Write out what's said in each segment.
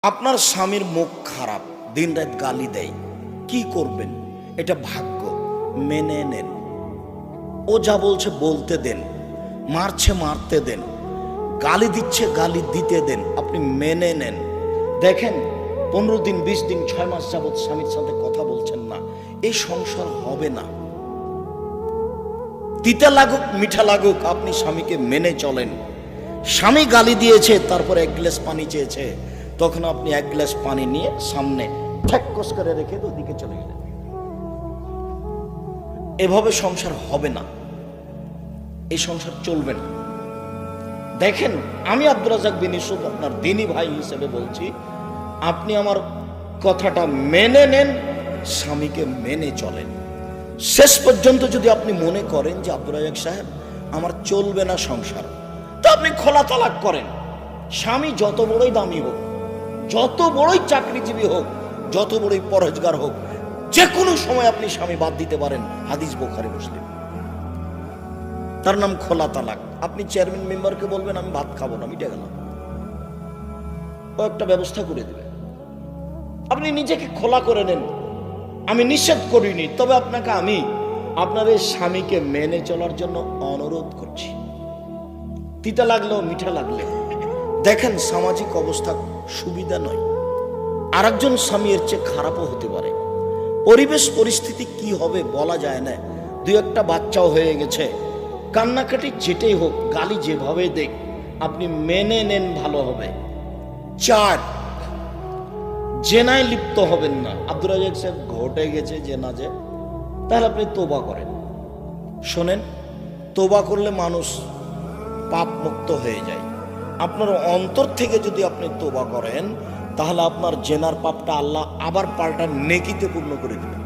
আপনার স্বামীর মুখ খারাপ, দিন রাত গালি দেয়, কি করবেন? এটা ভাগ্য, মেনে নেন। ও যা বলছে বলতে দেন, মারছে মারতে দেন, গালি দিচ্ছে গালি দিতে দেন, আপনি মেনে নেন। দেখেন 15 দিন 20 দিন 6 মাস যাবৎ স্বামীর সাথে কথা বলছেন না, এই সংসার হবে না। তিতা লাগুক মিঠা লাগুক, আপনি স্বামীকে মেনে চলেন। স্বামী গালি দিয়েছে, তারপর 1 গ্লাস পানি চেয়েছে, তখন আপনি 1 গ্লাস পানি নিয়ে সামনে ঠ্যাক্কস করে রেখে ওদিকে চলে গেলেন। এভাবে সংসার হবে না, এই সংসার চলবে না। দেখেন, আমি আব্দুর রাজ্জাক বিন ইউসুফ আপনার দিনী ভাই হিসেবে বলছি, আপনি আমার কথাটা মেনে নেন, স্বামীকে মেনে চলেন। শেষ পর্যন্ত যদি আপনি মনে করেন যে আব্দুর রাজ্জাক সাহেব আমার চলবে না সংসার, তো আপনি খোলা তালাক করেন। স্বামী যত বড়ই দামি হোক, যত বড়ই চাকরিজীবী হোক, যত বড়ই পরহেজগার হোক, যে কোনো সময় আপনি স্বামী বাদ দিতে পারেন। হাদিস বুখারী মুসলিম, তার নাম খোলা তালাক। আপনি চেয়ারম্যান মেম্বারকে বলবেন আমি ভাত খাবো না, মিটে গেল, ও একটা ব্যবস্থা করে দেবে। আপনি নিজেকে খোলা করে নেন। আমি নিষেধ করিনি, তবে আপনাকে আমি আপনার এই স্বামীকে মেনে চলার জন্য অনুরোধ করছি। তিতা লাগলেও মিঠা লাগলে, দেখেন সামাজিক অবস্থা সুবিধা নয়, আরেকজন স্বামী এর চেয়ে খারাপও হতে পারে। পরিবেশ পরিস্থিতি কি হবে বলা যায় না। 2-1টা বাচ্চাও হয়ে গেছে, কান্নাকাটি যেটাই হোক, গালি যেভাবে দেখ, আপনি মেনে নেন, ভালো হবে। 4, জেনায় লিপ্ত হবেন না। আব্দুর রাজ্জাক সাহেব ঘটে গেছে জেনা, যে তাহলে আপনি তোবা করেন। শোনেন, তোবা করলে মানুষ পাপ মুক্ত হয়ে যায়। আপনার অন্তর থেকে যদি আপনি তোবা করেন, তাহলে আপনার জেনার পাপটা আল্লাহ আবার পাল্টা নেকিতে পূর্ণ করে দেবেন।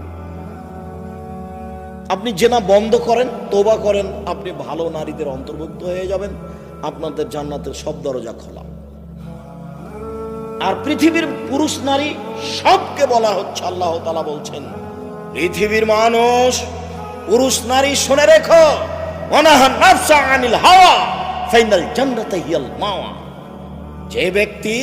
আপনি জেনা বন্ধ করেন, তোবা করেন, আপনি ভালো নারীদের অন্তর্ভুক্ত হয়ে যাবেন, আপনাদের জান্নাতের সব দরজা খোলা। আর পৃথিবীর পুরুষ নারী সবকে বলা হচ্ছে, আল্লাহ তাআলা বলছেন, পৃথিবীর মানুষ পুরুষ নারী শুনে রেখো, ওয়ানাহান নাফসা আনিল হাওয়া ফাইনাল জান্নাতা হিয়াল মাওয়া। যে ব্যক্তি